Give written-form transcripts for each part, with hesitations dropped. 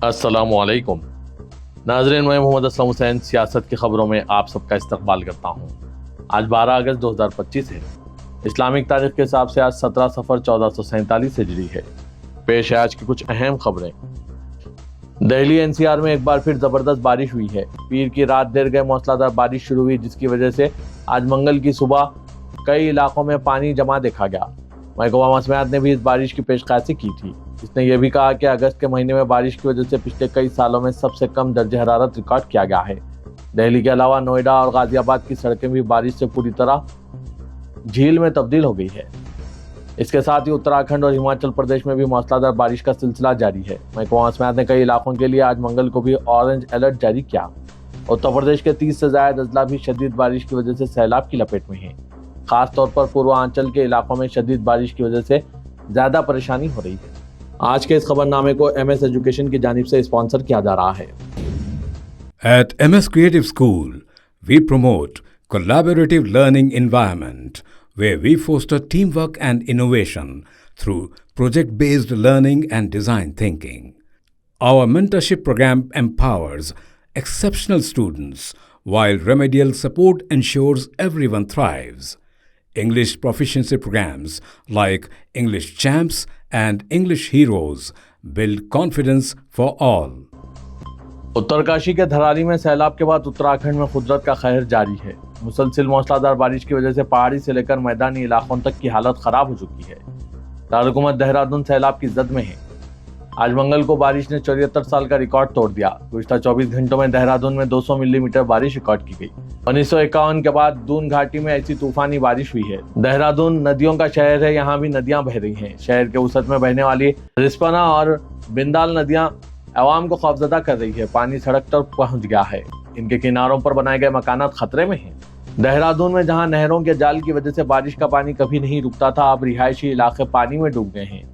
अस्सलामुअलैकुम नाज़रीन, मैं मोहम्मद असलम हुसैन सियासत की खबरों में आप सबका इस्तकबाल करता हूँ। आज 12 अगस्त 2025 है। इस्लामिक तारीख के हिसाब से आज 17 सफ़र 1447 हिजरी है। पेश है आज की कुछ अहम खबरें। दिल्ली एनसीआर में एक बार फिर जबरदस्त बारिश हुई है। पीर की रात देर गए मूसलाधार बारिश शुरू हुई, जिसकी वजह से आज मंगल की सुबह कई इलाकों में पानी जमा देखा गया। महकमा मौसमियात ने भी इस बारिश की पेशकशी की थी। इसने यह भी कहा कि अगस्त के महीने में बारिश की वजह से पिछले कई सालों में सबसे कम दर्जे हरारत रिकॉर्ड किया गया है। दिल्ली के अलावा नोएडा और गाजियाबाद की सड़कें भी बारिश से पूरी तरह झील में तब्दील हो गई है। इसके साथ ही उत्तराखंड और हिमाचल प्रदेश में भी मूसलाधार बारिश का सिलसिला जारी है। महकमा मौसमियात ने कई इलाकों के लिए आज मंगल को भी ऑरेंज अलर्ट जारी किया। उत्तर प्रदेश के 30 से ज्यादा अजला भी शदीद बारिश की वजह से सैलाब की लपेट में है। खासतौर पर पूर्वांचल के इलाकों में शदीद बारिश की वजह से ज्यादा परेशानी हो रही है। आज के इस खबरनामे को MS एजुकेशन की जानिब से स्पॉन्सर किया जा रहा है। At MS Creative School, we promote collaborative learning environment where we foster teamwork and innovation through project-based learning and design thinking. Our mentorship program empowers exceptional students while remedial support ensures everyone thrives. English proficiency programs like English Champs and English Heroes build confidence for all. Uttarkashi के धराली में सैलाब के बाद उत्तराखंड में कुदरत का कहर जारी है। मुसलसल मूसलाधार बारिश की वजह से पहाड़ी से लेकर मैदानी इलाकों तक की हालत खराब हो चुकी है। दारकूमत देहरादून सैलाब की जद में है। आज मंगल को बारिश ने 74 साल का रिकॉर्ड तोड़ दिया। गुज़िश्ता 24 घंटों में देहरादून में 200 मिलीमीटर बारिश रिकॉर्ड की गई। 1951 के बाद दून घाटी में ऐसी तूफानी बारिश हुई है। देहरादून नदियों का शहर है, यहाँ भी नदियां बह रही हैं। शहर के वसत में बहने वाली रिस्पना और बिंदाल नदियां अवाम को खौफजदा कर रही है। पानी सड़क तक पहुंच गया है। इनके किनारों पर बनाए गए मकानात खतरे में हैं। देहरादून में जहां नहरों के जाल की वजह से बारिश का पानी कभी नहीं रुकता था, अब रिहायशी इलाके पानी में डूब गए हैं।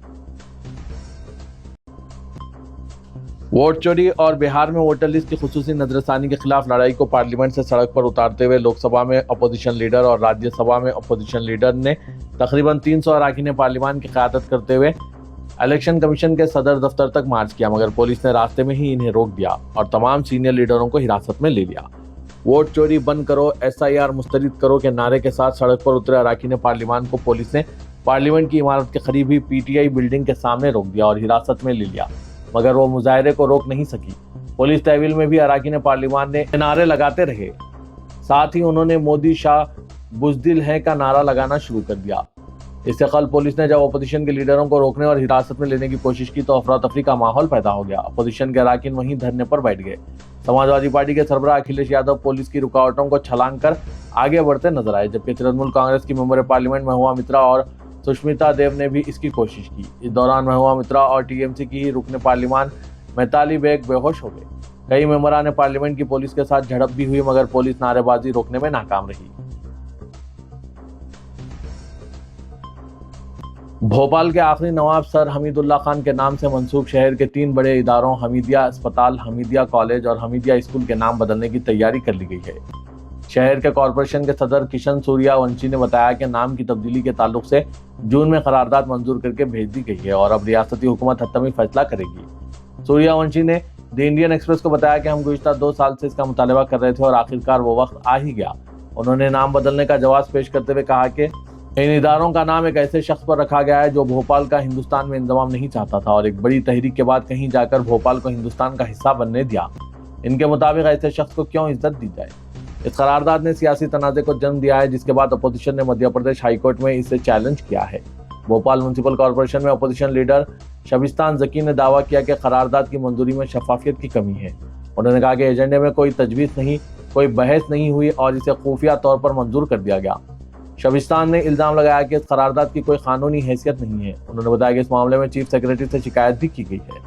वोट चोरी और बिहार में वोटर लिस्ट की खुसूसी नजरसानी के खिलाफ लड़ाई को पार्लियामेंट से सड़क पर उतारते हुए लोकसभा में अपोजिशन लीडर और राज्यसभा में अपोजिशन लीडर ने तकरीबन 300 अरकान पार्लियामान की क़यादत करते हुए इलेक्शन कमीशन के सदर दफ्तर तक मार्च किया, मगर पुलिस ने रास्ते में ही इन्हें रोक दिया और तमाम सीनियर लीडरों को हिरासत में ले लिया। वोट चोरी बंद करो, SIR मुस्तरद करो के नारे के साथ सड़क पर उतरे अरकान पार्लियामान को पुलिस ने पार्लियामेंट की इमारत के करीब ही PTI बिल्डिंग के सामने रोक दिया और हिरासत में ले लिया, मगर वो मुजाहरे को रोक नहीं सकी। पुलिस तहवील में भी अरकान पार्लियामान ने नारे लगाते रहे। साथ ही उन्होंने मोदी शाह बुज़दिल हैं का नारा लगाना शुरू कर दिया। इससे कल पुलिस ने जब अपोजिशन के लीडरों को रोकने और हिरासत में लेने की कोशिश की तो अफरा तफरी का माहौल पैदा हो गया। अपोजिशन के अरकान वहीं धरने पर बैठ गए। समाजवादी पार्टी के सरबराह अखिलेश यादव पुलिस की रुकावटों को छलांग कर आगे बढ़ते नजर आए, जबकि तृणमूल कांग्रेस की मेंबर पार्लियामेंट महुआ मित्रा और सुष्मिता देव ने भी इसकी कोशिश की। इस दौरान महुआ मित्रा और TMC की ही रुकने पार्लियामान मैताली बेग बेहोश हो गए। कई मेंबरान पार्लियामेंट की पुलिस के साथ झड़प भी हुई, मगर पुलिस नारेबाजी रोकने में नाकाम रही। भोपाल के आखिरी नवाब सर हमीदुल्लाह खान के नाम से मंसूब शहर के 3 बड़े इदारों हमीदिया अस्पताल, हमीदिया कॉलेज और हमीदिया स्कूल के नाम बदलने की तैयारी कर ली गई है। शहर के कॉरपोरेशन के सदर किशन सूर्यवंशी ने बताया कि नाम की तब्दीली के ताल्लुक से जून में करारदाद मंजूर करके भेज दी गई है और अब रियासती हुकूमत हतमी फैसला करेगी। सूर्यवंशी ने द इंडियन एक्सप्रेस को बताया कि हम गुज़िश्ता 2 साल से इसका मुतालबा कर रहे थे और आखिरकार वो वक्त आ ही गया। उन्होंने नाम बदलने का जवाब पेश करते हुए कहा कि इन इदारों का नाम एक ऐसे शख्स पर रखा गया है जो भोपाल का हिंदुस्तान में इंजमाम नहीं चाहता था और एक बड़ी तहरीक के बाद कहीं जाकर भोपाल को हिंदुस्तान का हिस्सा बनने दिया। इनके मुताबिक ऐसे शख्स को क्यों इज्जत दी जाए। इस करारदाद ने सियासी तनाज़े को जन्म दिया है, जिसके बाद अपोजिशन ने मध्य प्रदेश हाईकोर्ट में इसे चैलेंज किया है। भोपाल म्यूनसिपल कॉर्पोरेशन में अपोजिशन लीडर शबिस्तान जकी ने दावा किया कि करारदाद की मंजूरी में शफाफियत की कमी है। उन्होंने कहा कि एजेंडे में कोई तजवीज़ नहीं, कोई बहस नहीं हुई और इसे खुफिया तौर पर मंजूर कर दिया गया। शबिस्तान ने इल्ज़ाम लगाया कि इस करारदाद की कोई कानूनी हैसियत नहीं है। उन्होंने बताया कि इस मामले में चीफ सेक्रेटरी से शिकायत भी की गई है।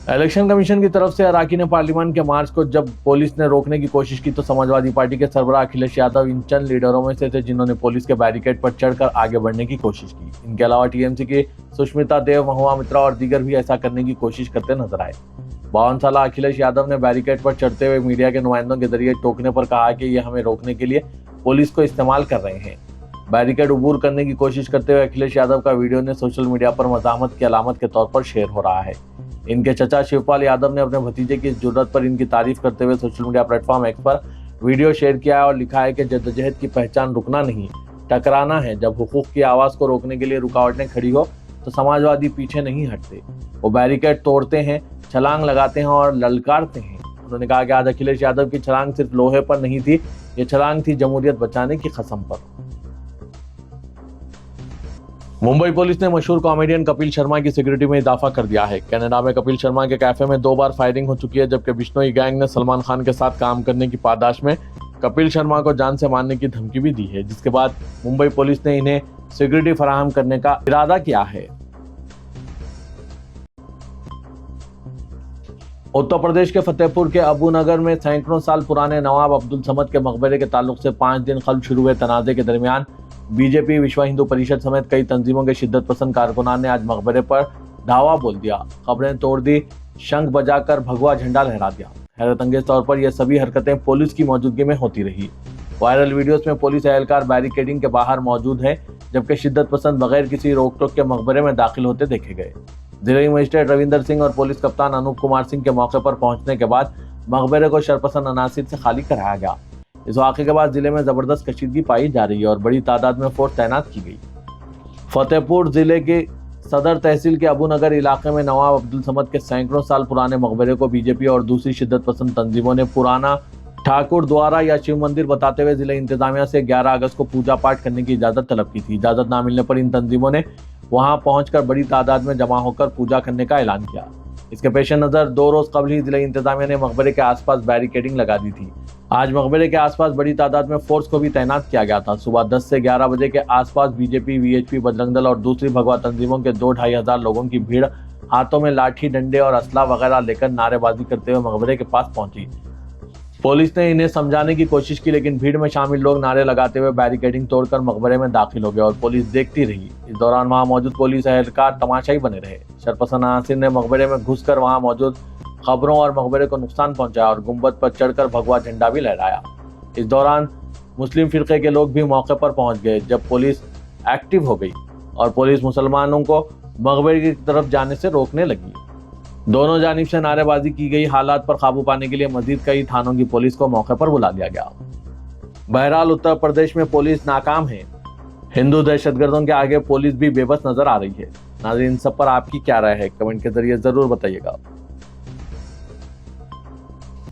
इलेक्शन कमीशन की तरफ से अरकान पार्लियामान के मार्च को जब पुलिस ने रोकने की कोशिश की तो समाजवादी पार्टी के सरबराह अखिलेश यादव इन चंद लीडरों में से थे जिन्होंने पुलिस के बैरिकेड पर चढ़कर आगे बढ़ने की कोशिश की। इनके अलावा TMC की सुष्मिता देव, महुआ मित्रा और दीगर भी ऐसा करने की कोशिश करते नजर आए। 52 साल अखिलेश यादव ने बैरिकेड पर चढ़ते हुए मीडिया के नुमाइंदों के जरिए टोकने पर कहा कि ये हमें रोकने के लिए पुलिस को इस्तेमाल कर रहे हैं। बैरिकेड अबूर करने की कोशिश करते हुए अखिलेश यादव का वीडियो ने सोशल मीडिया पर मज़ाहमत की अलामत के तौर पर शेयर हो रहा है। इनके चचा शिवपाल यादव ने अपने भतीजे की इस जुर्रत पर इनकी तारीफ करते हुए सोशल मीडिया प्लेटफॉर्म एक्स पर वीडियो शेयर किया है और लिखा है कि जद्दोजहद की पहचान रुकना नहीं, टकराना है। जब हुकूक की आवाज़ को रोकने के लिए रुकावटें खड़ी हो तो समाजवादी पीछे नहीं हटते, वो बैरिकेड तोड़ते हैं, छलांग लगाते हैं और ललकारते हैं। उन्होंने कहा कि आज अखिलेश यादव की छलांग सिर्फ लोहे पर नहीं थी, ये छलांग थी जमहूरियत बचाने की कसम पर। मुंबई पुलिस ने मशहूर कॉमेडियन कपिल शर्मा की सिक्योरिटी में इजाफा कर दिया है। कनाडा में कपिल शर्मा के कैफे में 2 बार फायरिंग हो चुकी है, जबकि बिश्नोई गैंग ने सलमान खान के साथ काम करने की पादाश में कपिल शर्मा को जान से मारने की धमकी भी दी है, जिसके बाद मुंबई पुलिस ने इन्हें सिक्योरिटी फराहम करने का इरादा किया है। उत्तर प्रदेश के फतेहपुर के अबू नगर में सैकड़ों साल पुराने नवाब अब्दुल समद के मकबरे के ताल्लुक से 5 दिन कबल शुरू हुए तनाज़े के दरमियान बीजेपी, विश्व हिंदू परिषद समेत कई तंजीमों के शिद्दत पसंद कारकुनान ने आज मकबरे पर धावा बोल दिया, कब्रें तोड़ दी, शंख बजाकर भगवा झंडा लहरा दिया। हैरत अंगेज तौर पर यह सभी हरकतें पुलिस की मौजूदगी में होती रही। वायरल वीडियोस में पुलिस एहलकार बैरिकेडिंग के बाहर मौजूद है, जबकि शिद्दत पसंद बगैर किसी रोक टोक के मकबरे में दाखिल होते देखे गए। जिला मजिस्ट्रेट रविंदर सिंह और पुलिस कप्तान अनूप कुमार सिंह के मौके पर पहुंचने के बाद मकबरे को शरपसंद अनासिर से खाली कराया गया। इस वाक़े के बाद जिले में जबरदस्त कशीदगी पाई जा रही है और बड़ी तादाद में फोर्स तैनात की गई। फतेहपुर जिले के सदर तहसील के अबू नगर इलाके में नवाब अब्दुल समद के सैकड़ों साल पुराने मकबरे को बीजेपी और दूसरी शिद्दत पसंद तंजीमों ने पुराना ठाकुर द्वारा या शिव मंदिर बताते हुए जिला इंतजामिया से 11 अगस्त को पूजा पाठ करने की इजाजत तलब की थी। इजाजत ना मिलने पर इन तंजीमों ने वहां पहुंचकर बड़ी तादाद में जमा होकर पूजा करने का ऐलान किया। इसके पेश नज़र 2 रोज कबल ही जिला इंतजामिया ने मकबरे के आसपास बैरिकेडिंग लगा दी थी। आज मकबरे के आसपास बड़ी तादाद में फोर्स को भी तैनात किया गया था। सुबह 10 से 11 बजे के आसपास बीजेपी, वीएचपी, बजरंग दल और दूसरी भगवा तंजीमों के 2-2.5 हजार लोगों की भीड़ हाथों में लाठी, डंडे और असला वगैरह लेकर नारेबाजी करते हुए मकबरे के पास पहुंची। पुलिस ने इन्हें समझाने की कोशिश की, लेकिन भीड़ में शामिल लोग नारे लगाते हुए बैरिकेडिंग तोड़कर मकबरे में दाखिल हो गए और पुलिस देखती रही। इस दौरान वहां मौजूद पुलिस एहलकार तमाशाई बने रहे। शरपसंद अनासिर ने मकबरे में घुसकर वहां मौजूद खबरों और मकबरे को नुकसान पहुंचाया और गुंबद पर चढ़कर भगवा झंडा भी लहराया। इस दौरान मुस्लिम फिरके के लोग भी मौके पर पहुंच गए। जब पुलिस एक्टिव हो गई और पुलिस मुसलमानों को मकबरे की तरफ जाने से रोकने लगी। दोनों जानिब से नारेबाजी की गई। हालात पर काबू पाने के लिए मजीद कई थानों की पुलिस को मौके पर बुला लिया गया। बहरहाल उत्तर प्रदेश में पुलिस नाकाम है। हिंदू दहशतगर्दों के आगे पुलिस भी बेबस नजर आ रही है। नाज़रीन, इन सब पर आपकी क्या राय है, कमेंट के जरिए जरूर बताइएगा।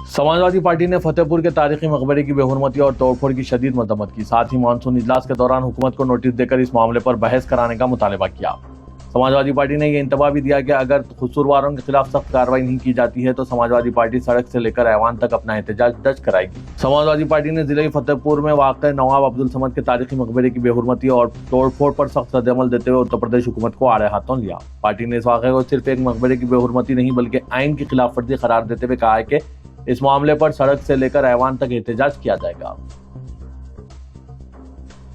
समाजवादी पार्टी ने फतेहपुर के तारीखी मकबरे की बेहुरमती और तोड़फोड़ की शदीद मजम्मत की। साथ ही मानसून इजलास के दौरान हुकूमत को नोटिस देकर इस मामले पर बहस कराने का मुतालबा किया। समाजवादी पार्टी ने यह इंतबाह भी दिया कि अगर कसूरवारों के खिलाफ सख्त कार्रवाई नहीं की जाती है तो समाजवादी पार्टी सड़क से लेकर ऐवान तक अपना एहतजाज दर्ज कराएगी। समाजवादी पार्टी ने जिले फतेहपुर में वाक़ नवाब अब्दुल समद के तारीखी मकबरे की बेहुरमती और तोड़फोड़ पर सख्त रद्दअमल देते हुए उत्तर प्रदेश हुकूमत को आड़े हाथों लिया। पार्टी ने इस वाक़े को सिर्फ एक मकबरे की बेहुरमती नहीं बल्कि आइन की खिलाफ वर्जी करार देते हुए कहा है कि इस मामले पर सड़क से लेकर ऐवान तक एहतजाज किया जाएगा।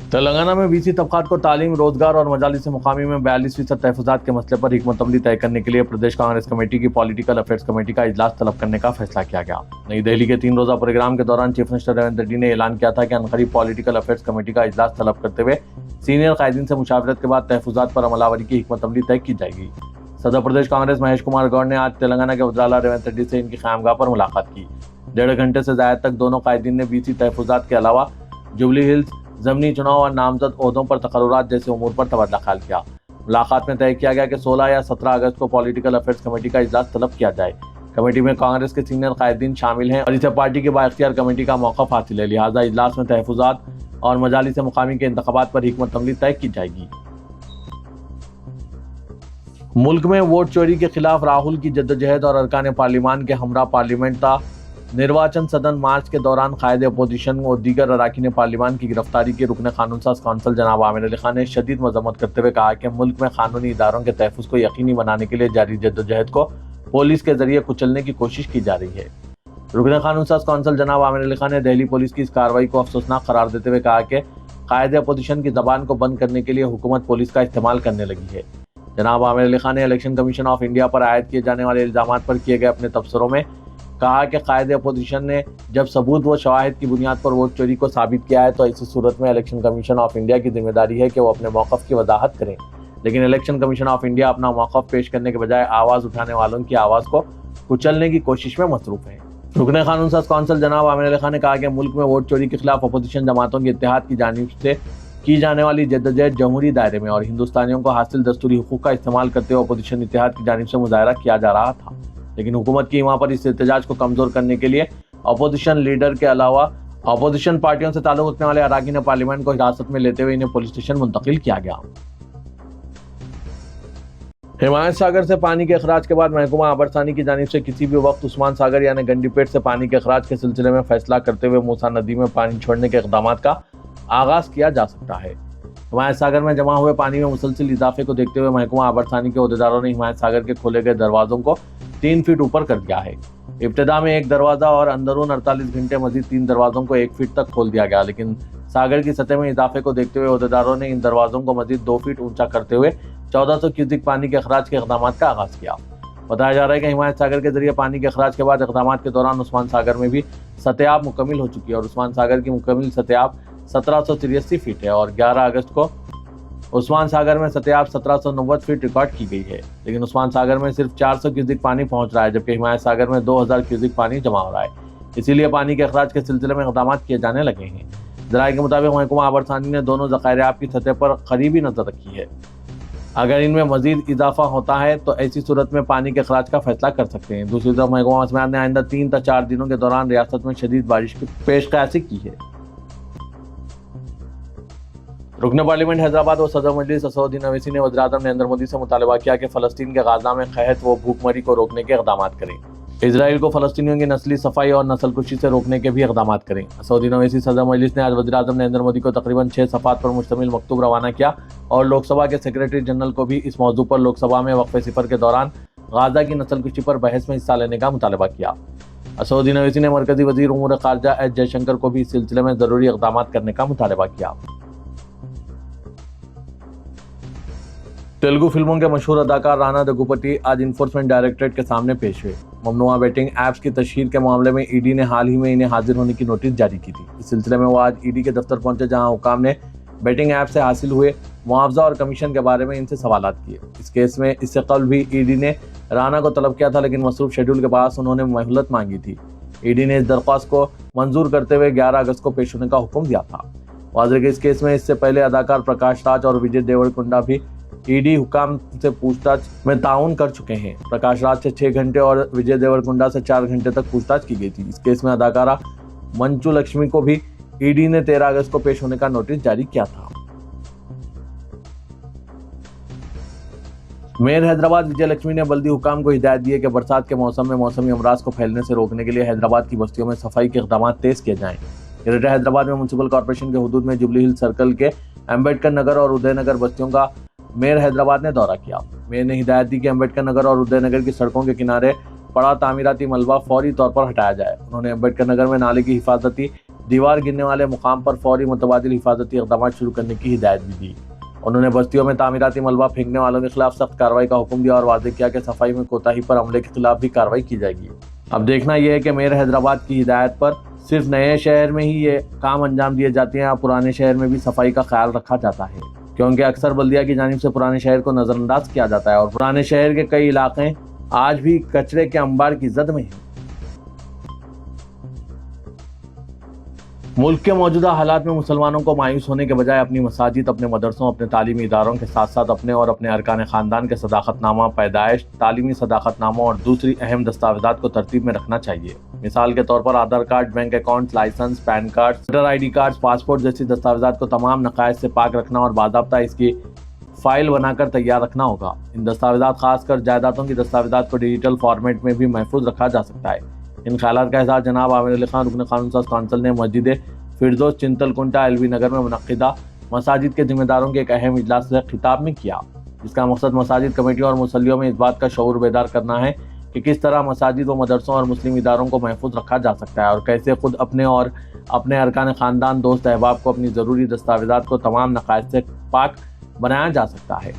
तेलंगाना में बीसी तबकात को तालीम, रोजगार और मजालिस मुकामी में 42% तहफ़्फ़ुज़ात के मसले पर हिकमत अमली तय करने के लिए प्रदेश कांग्रेस कमेटी की पॉलिटिकल अफेयर्स कमेटी का इजलास तलब करने का फैसला किया गया। नई दिल्ली के 3 रोज़ा प्रोग्राम के दौरान चीफ मिनिस्टर रेवंत रेड्डी ने ऐलान किया था कि अनकरीब पॉलिटिकल अफेयर्स कमेटी का इजलास तलब करते हुए सीनियर कायदीन से मुशावरत के बाद तहफ़्फ़ुज़ात पर अमलावरी की हिकमत अमली तय की जाएगी। सदर प्रदेश कांग्रेस महेश कुमार गौड़ ने आज तेलंगाना के वज़ीर-ए-आला रेवंत रेड्डी से इनकी क़यामगाह पर मुलाकात की। 1.5 घंटे से ज़्यादा तक दोनों कायदीन ने बीसी तहफ़्फ़ुज़ात के अलावा जुबली हिल्स, ज़मीनी चुनाव और नामजद ओहदों पर तकर्रुरात जैसे उमूर पर तबादला ख्याल किया। मुलाकात में तय किया गया कि 16 या 17 अगस्त को पॉलिटिकल अफेयर्स कमेटी का इजलास तलब किया जाए। कमेटी में कांग्रेस के सीनियर कायदीन शामिल हैं और इसे पार्टी की बाइख्तियार कमेटी का मौक़िफ़ हासिल है। लिहाजा इजलास में तहफ़्फ़ुज़ात और मजालिस मुकामी के इंतख़ाबात पर हिकमत अमली तय की जाएगी। मुल्क में वोट चोरी के खिलाफ राहुल की जद्दोजहद और अरकान पार्लिमान के हमरा पार्लियामेंट था निर्वाचन सदन मार्च के दौरान कायदे अपोजिशन और दीगर अरकान पार्लिमान की गिरफ्तारी के रुकन कानून साज कौंसल जनाब आमिर अली खान ने शदीद मजम्मत करते हुए कहा कि मुल्क में कानूनी इदारों के तहफ़्फ़ुज़ को यकीनी बनाने के लिए जारी जद्दोजहद को पुलिस के जरिए कुचलने की कोशिश की जा रही है। रुकन कानून साज कौंसल जनाब आमिर अली खान ने दिल्ली पुलिस की इस कार्रवाई को अफसोसनाक करार देते हुए कहा कि कायदे अपोजिशन की जबान को बंद करने के लिए हुकूमत पुलिस का इस्तेमाल करने लगी है। जनाब आमिर अली खान ने इलेक्शन कमीशन ऑफ इंडिया पर आयद किए जाने वाले इल्जामात पर किए गए अपने तबसरों में कहा कि कायदे अपोजिशन ने जब सबूत व शवाहिद की बुनियाद पर वोट चोरी को साबित किया है तो ऐसी सूरत में इलेक्शन कमीशन ऑफ इंडिया की जिम्मेदारी है कि वो अपने मौक़िफ़ की वजाहत करें। लेकिन इलेक्शन कमीशन ऑफ इंडिया अपना मौक़िफ़ पेश करने के बजाय आवाज़ उठाने वालों की आवाज़ को कुचलने की कोशिश में मसरूफ़ है। रुकन कानून साज कौंसल जनाब आमिर अली खान ने कहा कि मुल्क में वोट चोरी के खिलाफ अपोजिशन जमातों के इत्तेहाद की जानिब से की जाने वाली जद्दोजहद जमहूरी दायरे में और हिंदुस्तानियों को हासिल दस्तूरी हुकूक का इस्तेमाल करते हुए अपोजिशन इत्तेहाद की जानिब से मुजाहरा किया जा रहा था। लेकिन हुकूमत की हिमा पर इस एहतजाज को कमजोर करने के लिए अपोजिशन लीडर के अलावा अपोजिशन पार्टियों से ताल्लुक रखने वाले अराकीन पार्लियामेंट को हिरासत में लेते हुए इन्हें पुलिस स्टेशन मुंतकिल किया गया। हिमायत सागर से पानी के अखराज के बाद महकमा आबरसानी की जानिब से किसी भी वक्त उस्मान सागर यानी गंडीपेट से पानी के अखराज के सिलसिले में फैसला करते हुए मूसा नदी में पानी छोड़ने के इक़दामात का आगाज किया जा सकता है। हिमायत सागर में जमा हुए पानी में मुसलसिल इजाफे को देखते हुए महकमा आबरसानी के अहदेदारों ने हिमायत सागर के खोले गए दरवाजों को 3 फीट ऊपर कर दिया है। इब्तिदा में 1 दरवाजा और अंदरून 48 घंटे मजीद 3 दरवाजों को 1 फीट तक खोल दिया गया, लेकिन सागर की सतह में इजाफे को देखते हुए अहदेदारों ने इन दरवाजों को मजीद 2 फीट ऊंचा करते हुए 1400 क्यूसिक पानी के अखराज के इक़दामात का आगाज किया। बताया जा रहा है कि हिमायत सागर के जरिए पानी के अखराज के बाद इक़दामात के दौरान उस्मान सागर में भी सतह मुकम्मिल हो चुकी है और उस्मान सागर की मुकम्मिल सतह 1783 फीट है और 11 अगस्त को उस्मान सागर में सतह 1790 फीट रिकॉर्ड की गई है। लेकिन उस्मान सागर में सिर्फ 400 क्यूसिक पानी पहुंच रहा है, जबकि हिमायत सागर में 2000 क्यूसिक पानी जमा हो रहा है। इसीलिए पानी के अखराज के सिलसिले में इक़दामात किए जाने लगे हैं। ज़राए के मुताबिक महकमा आबरसानी ने दोनों ज़खायर-ए-आब की सतह पर करीबी नजर रखी है। अगर इनमें मजीद इजाफा होता है तो ऐसी सूरत में पानी के अखराज का फैसला कर सकते हैं। दूसरी तरफ महकमा मौसमियात ने आइंदा 3 से 4 दिनों के दौरान रियासत में शदीद बारिश की पेशकशी की है। रुकन पार्लियामेंट हैदराबाद और सदर मजलिस असदुद्दीन ओवैसी ने वज़ीर-ए-आज़म नरेंद्र मोदी से मुतालबा किया कि फ़लस्तीन के गाज़ा में क़हत व भूखमरी को रोकने के इक़दामात करें। इजराइल को फ़लस्तीनियों की नस्ली सफाई और नस्लकुशी से रोकने के भी इक़दामात करें। असदुद्दीन ओवैसी सदर मजलिस ने आज वज़ीर-ए-आज़म नरेंद्र मोदी को तकरीबन 6 सफ़ात पर मुश्तमिल मकतूब रवाना किया और लोकसभा के सेक्रेटरी जनरल को भी इस मौजू पर लोकसभा में वक्फ़े सिफर के दौरान गाज़ा की नस्लकुशी पर बहस में हिस्सा लेने का मुतालबा किया। असदुद्दीन ओवैसी ने मरकज़ी वज़ीर उमूर ख़ारजा एस जयशंकर को भी इस सिलसिले में ज़रूरी इक़दामात करने का मुतालबा किया। तेलुगु फिल्मों के मशहूर अदाकार राणा दग्गुपति आज इन्फोर्समेंट डायरेक्टरेट के सामने पेश हुए। ममनुआ बेटिंग ऐप्स की तशहीर के मामले में ईडी ने हाल ही में इन्हें हाजिर होने की नोटिस जारी की थी। इस सिलसिले में वो आज ईडी के दफ्तर पहुंचे, जहां हुकाम ने बेटिंग ऐप से हासिल हुए मुआवजा और कमीशन के बारे में इनसे सवालात किए। इस केस में इससे कबल भी ईडी ने राणा को तलब किया था, लेकिन मसरूफ शेड्यूल के पास उन्होंने मोहलत मांगी थी। ईडी ने इस दरख्वास्त को मंजूर करते हुए 11 अगस्त को पेश होने का हुक्म दिया था। वाज़ेह के इस केस में इससे पहले अदाकार प्रकाश राज और विजय देवरकोंडा भी ईडी हुकाम से पूछताछ में ताउन कर चुके हैं। प्रकाश राज से 6 घंटे और विजय देवरकोंडा से 4 घंटे तक पूछताछ की गई थी। इस केस में अदाकारा मंचू लक्ष्मी को भी ईडी ने 13 अगस्त को पेश होने का नोटिस जारी किया था। मेयर हैदराबाद विजय लक्ष्मी ने बल्दी हुकाम को हिदायत दी है कि बरसात के मौसम में मौसमी अमराज को फैलने से रोकने के लिए हैदराबाद की बस्तियों में सफाई के इक़दामात तेज किए जाएं। ग्रेटर हैदराबाद में म्युनिसिपल कॉर्पोरेशन के हुदूद में जुबली हिल सर्कल के अम्बेडकर नगर और उदयनगर बस्तियों का मेयर हैदराबाद ने दौरा किया। मेयर ने हिदायत दी कि अम्बेडकर नगर और उदयनगर की सड़कों के किनारे पड़ा तामीराती मलबा फौरी तौर पर हटाया जाए। उन्होंने अम्बेडकर नगर में नाले की हिफाजती दीवार गिरने वाले मुकाम पर फौरी मुतबादिल हिफाजती इक़दाम शुरू करने की हिदायत भी दी। उन्होंने बस्तियों में तामीराती मलबा फेंकने वालों के खिलाफ सख्त कार्रवाई का हुक्म दिया और वाज़ेह किया कि सफाई में कोताही पर अमले के खिलाफ भी कार्रवाई की जाएगी। अब देखना यह है कि मेयर हैदराबाद की हिदायत पर सिर्फ नए शहर में ही ये काम अंजाम दिए जाते हैं या पुराने शहर में भी सफाई का ख्याल रखा जाता है, क्योंकि अक्सर बल्दिया की जानिब से पुराने शहर को नज़रअंदाज किया जाता है और पुराने शहर के कई इलाके आज भी कचरे के अंबार की जद में हैं। मुल्क के मौजूदा हालात में मुसलमानों को मायूस होने के बजाय अपनी मसाजिद, अपने मदरसों, अपने तालीमी इदारों के साथ साथ अपने और अपने अरकान ख़ानदान के सदाकतनामा, पैदाइश, तालीमी सदाकतनामा और दूसरी अहम दस्तावेज़ात को तरतीब में रखना चाहिए। मिसाल के तौर पर Aadhaar card, bank account, licence, PAN card, voter ID card, passport जैसी दस्तावेज़ात को तमाम नकायद से पाक रखना और बाज़ाब्ता इसकी फ़ाइल बनाकर तैयार रखना होगा। इन दस्तावेज़ात खासकर जायदादों की दस्तावेज़ात को डिजिटल फॉर्मेट में भी महफूज रखा जा सकता है। इन ख्यालात का इज़हार जनाब आमिर अली खान रुकन कानून साज कौंसिल ने मस्जिद फिरदौस चिंतलकुंटा LB नगर में मुनक्किदा मसाजिद के जिम्मेदारों के एक अहम इजलास से खिताब में किया, जिसका मकसद मसाजिद कमेटियों और मुसल्लियों में इस बात का शऊर बेदार करना है कि किस तरह मसाजिद व मदरसों और मुस्लिम इदारों को महफूज रखा जा सकता है और कैसे खुद अपने और अपने अरकान ख़ानदान, दोस्त, अहबाब को अपनी ज़रूरी दस्तावेज़ात को तमाम नकायद से पाक बनाया जा सकता है।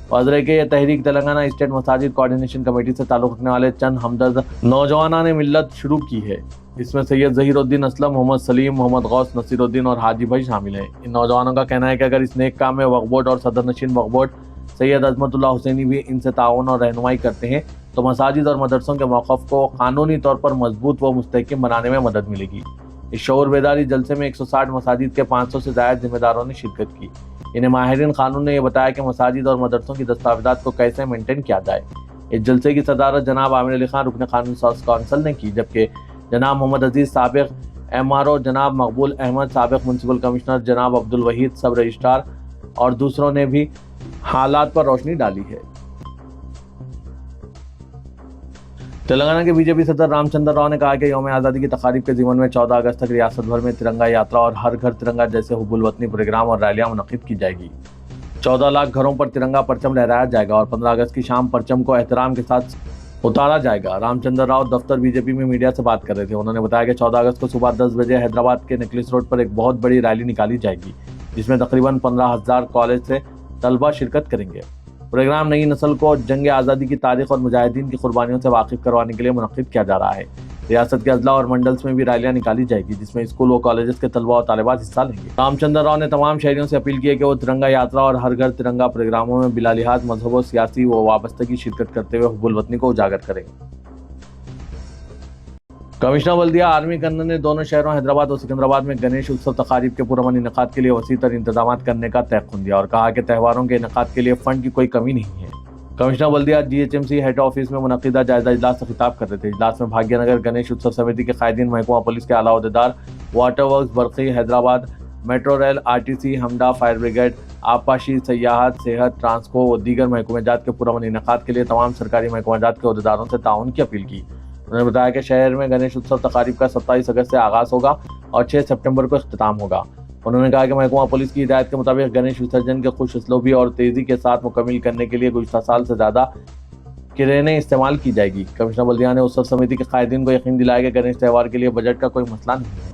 वज़रे के तहरीक तेलंगाना स्टेट मसाजिद कोऑर्डिनेशन कमेटी से ताल्लुक़ रखने वाले चंद हमदर्द नौजवानों ने मिल्लत शुरू की है। इसमें सैयद ज़हीरुद्दीन असलम, मोहम्मद सलीम, मोहम्मद गौस नसीरुद्दीन और हाजी भाई शामिल हैं। इन नौजवानों का कहना है कि अगर इस नेक काम में वक्फ बोर्ड और सदर नशीन वक्फ बोर्ड सैयद अजमतुल्लाह हुसैनी भी इनसे ताउन और रहनुमाई करते हैं तो मसाजिद और मदरसों के मौक़िफ़ को कानूनी तौर पर मजबूत व मुस्तहकम बनाने में मदद मिलेगी। इस शऊर बेदारी जलसे में 160 मसाजिद के 500 से ज़ायद जिम्मेदारों ने शिरकत की। इन्हें माहिरीन कानून ने यह बताया कि मसाजिद और मदरसों की दस्तावेज़ात को कैसे मेंटेन किया जाए। इस जलसे की सदारत जनाब आमिर अली खान रुकन कानूनी कौंसिल ने की, जबकि जनाब मोहम्मद अजीज़ साबिक़ MRO, जनाब मकबूल अहमद साबिक़ म्युनिसिपल कमिश्नर, जनाब अब्दुल वहीद सब रजिस्ट्रार और दूसरों ने भी हालात पर रोशनी डाली है। तेलंगाना के बीजेपी सदर रामचंद्र राव ने कहा कि यौम आज़ादी की तकारीब के ज़िमन में 14 अगस्त तक रियासत भर में तिरंगा यात्रा और हर घर तिरंगा जैसे हुब्बुल वतनी प्रोग्राम और रैलियां मुनक़िद की जाएगी। 14 लाख घरों पर तिरंगा परचम लहराया जाएगा और 15 अगस्त की शाम परचम को एहतराम के साथ उतारा जाएगा। रामचंद्र राव दफ्तर बीजेपी में मीडिया से बात कर रहे थे। उन्होंने बताया कि 14 अगस्त को सुबह 10 बजे हैदराबाद के नेकलेस रोड पर एक बहुत बड़ी रैली निकाली जाएगी, जिसमें तकरीबन 15,000 कॉलेज से तलबा शिरकत करेंगे। प्रोग्राम नई नस्ल को जंग आज़ादी की तारीख और मुजाहिदीन की कुर्बानियों से वाकिफ करवाने के लिए मुनक़िद किया जा रहा है। रियासत के अजला और मंडल्स में भी रैलियां निकाली जाएगी, जिसमें स्कूल व कॉलेजेस के तलबा और तालिबात हिस्सा लेंगे। रामचंद्र राव ने तमाम शहरियों से अपील की है कि वो तिरंगा यात्रा और हर घर तिरंगा प्रोग्रामों में बिला लिहाज मजहब व सियासी व वाबस्तगी शिरकत करते हुए हुब्बुल वतनी को उजागर करें। कमिश्नर बल्दिया आर्मी कर्नल ने दोनों शहरों हैदराबाद और सिकंदराबाद में गणेश उत्सव तकारीब के पुरअमन इनेकाद के लिए वसी तर इंतजाम करने का तयक़ुन दिया और कहा कि त्योहारों के इनेकाद के लिए फंड की कोई कमी नहीं है। कमिश्नर बल्दिया GHMC हेड ऑफिस में मुनक़िदा जायजा इजलास से खिताब कर रहे थे। इजलास में भाग्यनगर गणेश उत्सव समिति के कायदीन, महकमा पुलिस के आला अहदेदार, वाटर वर्क्स बरक़ी हैदराबाद, मेट्रो रेल, RTC, हमडा, फायर ब्रिगेड, आबपाशी, सयाहत, सेहत, ट्रांसको व दीगर महकूमात के पुरअमन इनेकाद के लिए तमाम सरकारी महकूमात के अहदेदारों से ताउन की अपील की। उन्होंने बताया कि शहर में गणेश उत्सव तकारीब का 27 अगस्त से आगाज़ होगा और 6 सितंबर को इख्तिताम होगा। उन्होंने कहा कि महकमा पुलिस की हिदायत के मुताबिक गणेश विसर्जन के खुश उसलूबी और तेज़ी के साथ मुकम्मल करने के लिए गुज़श्ता साल से ज़्यादा क्रेनें इस्तेमाल की जाएगी। कमिश्नर बल्दिया ने उत्सव समिति के कायदीन को यकीन दिलाया कि गणेश त्यौहार के लिए बजट का कोई मसला नहीं है।